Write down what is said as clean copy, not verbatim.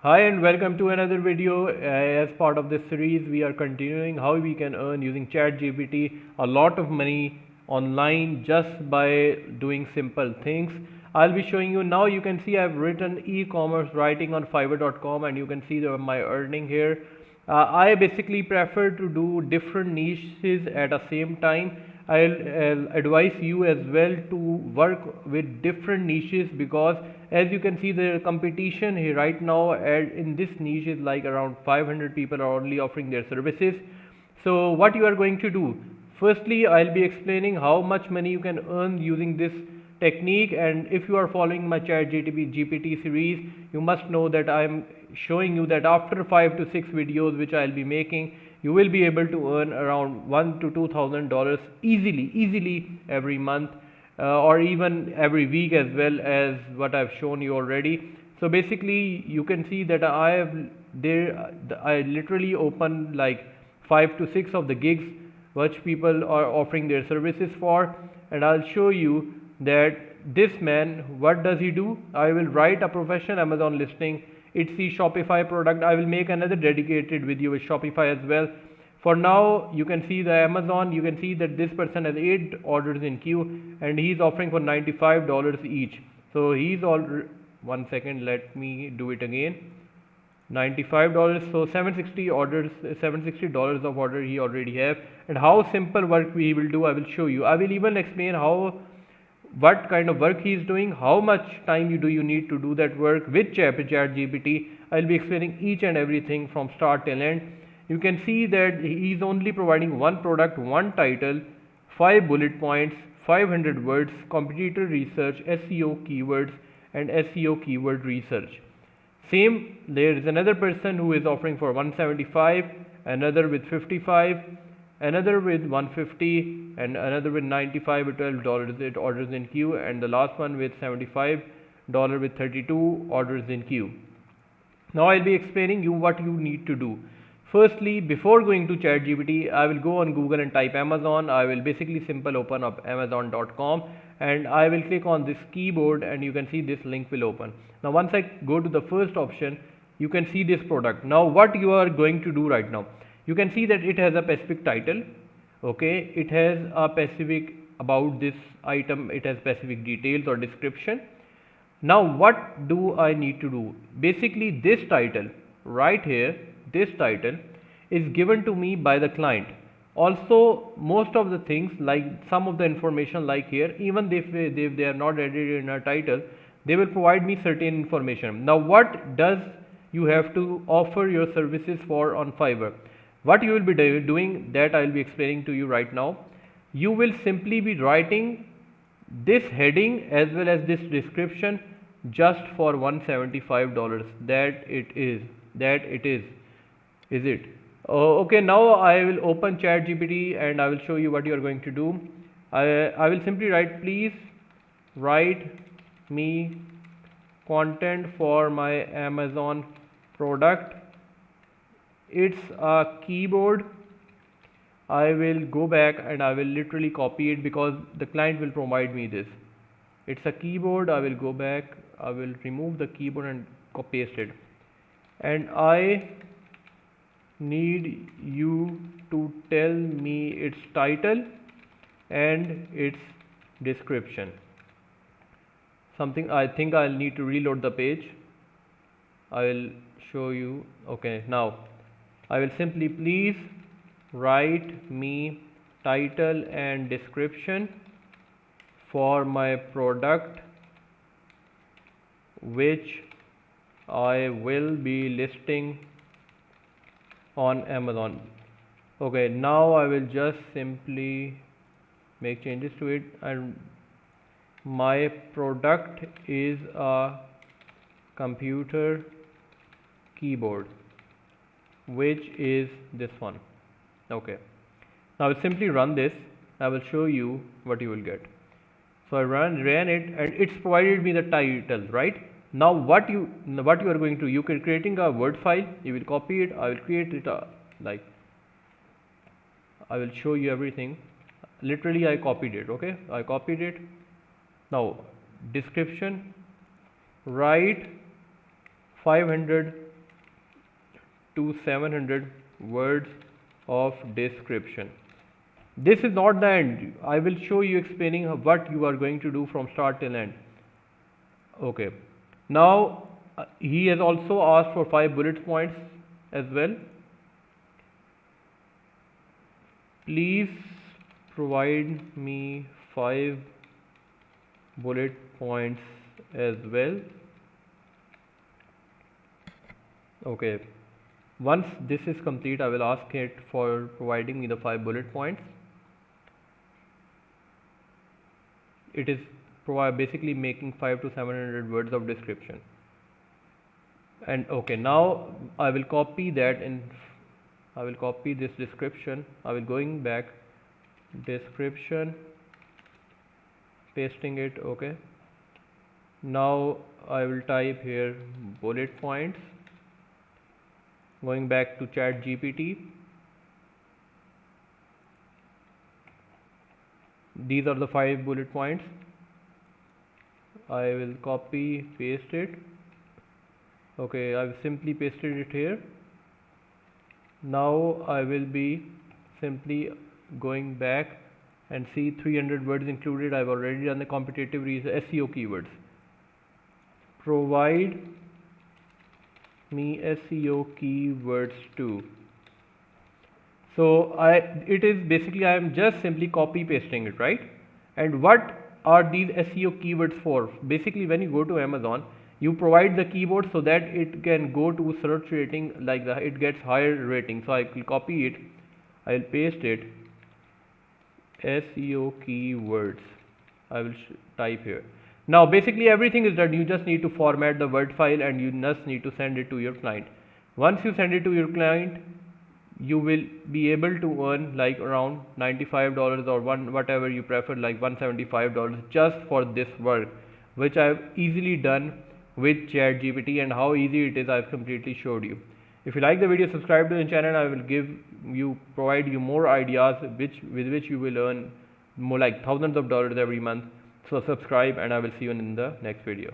Hi and welcome to another video. As part of this series, we are continuing how we can earn using ChatGPT a lot of money online just by doing simple things. I'll be showing you now. You can see I've written e-commerce writing on Fiverr.com and you can see my earning here. I basically prefer to do different niches at the same time. I'll advise you as well to work with different niches because as you can see the competition here right now in this niche is like around 500 people are only offering their services. So what you are going to do, firstly I'll be explaining how much money you can earn using this technique, and if you are following my ChatGPT series, you must know that I'm showing you that after 5 to 6 videos which I'll be making, you will be able to earn around $1 to $2,000 easily every month, or even every week as well as what I've shown you already. So basically you can see that I literally opened like 5 to 6 of the gigs which people are offering their services for, and I'll show you that this man, what does he do? I will write a professional Amazon listing. It's the Shopify product. I will make another dedicated video with Shopify as well. For now, you can see the Amazon. You can see that this person has 8 orders in queue and he's offering for $95 each. So he's all, one second, let me do it again. $95, so 760 orders, $760 of order he already have. And how simple work we will do, I will show you. I will even explain what kind of work he is doing, how much time you need to do that work with ChatGPT. I'll be explaining each and everything from start till end. You can see that he is only providing one product, one title, 5 bullet points, 500 words, competitor research, SEO keywords and SEO keyword research. Same, there is another person who is offering for 175, another with 55, another with 150, and another with 95 with $12 it orders in queue, and the last one with $75 with 32 orders in queue. Now I'll be explaining you what you need to do. Firstly, before going to ChatGPT, I will go on Google and type Amazon. I will basically simple open up Amazon.com and I will click on this keyboard and you can see this link will open. Now once I go to the first option, you can see this product. Now what you are going to do right now, you can see that it has a specific title, okay, it has a specific about this item, it has specific details or description. Now what do I need to do? Basically this title right here, this title is given to me by the client. Also most of the things like some of the information like here, even if they are not added in a title, they will provide me certain information. Now what does you have to offer your services for on Fiverr? What you will be doing, that I will be explaining to you right now. You will simply be writing this heading as well as this description just for $175. That it is it. Okay, now I will open ChatGPT and I will show you what you are going to do. I will simply write, please write me content for my Amazon product. It's a keyboard. I will go back and I will literally copy it because the client will provide me this. It's a keyboard. I will go back, I will remove the keyboard and paste it, and I need you to tell me its title and its description. Something, I think I'll need to reload the page. I will show you. Okay, now I will simply, please write me title and description for my product which I will be listing on Amazon. Okay, now I will just simply make changes to it, and my product is a computer keyboard which is this one. Okay, now I will simply run this. I will show you what you will get. So I ran it and it's provided me the title, right? Now what you are going to, you can creating a Word file, you will copy it. I will create it like I will show you everything. Literally I copied it. Okay, I copied it. Now description, write 500 to 700 words of description. This is not the end. I will show you explaining what you are going to do from start till end. Okay. Now he has also asked for 5 bullet points as well. Please provide me 5 bullet points as well. Okay. Once this is complete, I will ask it for providing me the 5 bullet points. It is basically making 5 to 700 words of description. And okay, now I will copy that and I will copy this description. I will going back, description, pasting it. Okay. Now I will type here bullet points. Going back to ChatGPT. These are the 5 bullet points. I will copy, paste it. Okay, I've simply pasted it here. Now I will be simply going back and see 300 words included. I've already done the competitive SEO keywords. Provide me SEO keywords too. So it is basically I am just simply copy pasting it, right? And what are these SEO keywords for? Basically, when you go to Amazon, you provide the keyword so that it can go to search rating, like it gets higher rating. So I will copy it, I will paste it, SEO keywords. I will type here. Now basically everything is done. You just need to format the Word file and you just need to send it to your client. Once you send it to your client, you will be able to earn like around $95 or whatever you prefer, like $175 just for this work, which I have easily done with ChatGPT, and how easy it is I've completely showed you. If you like the video, subscribe to the channel. I will provide you more ideas with which you will earn more like thousands of dollars every month. So subscribe and I will see you in the next video.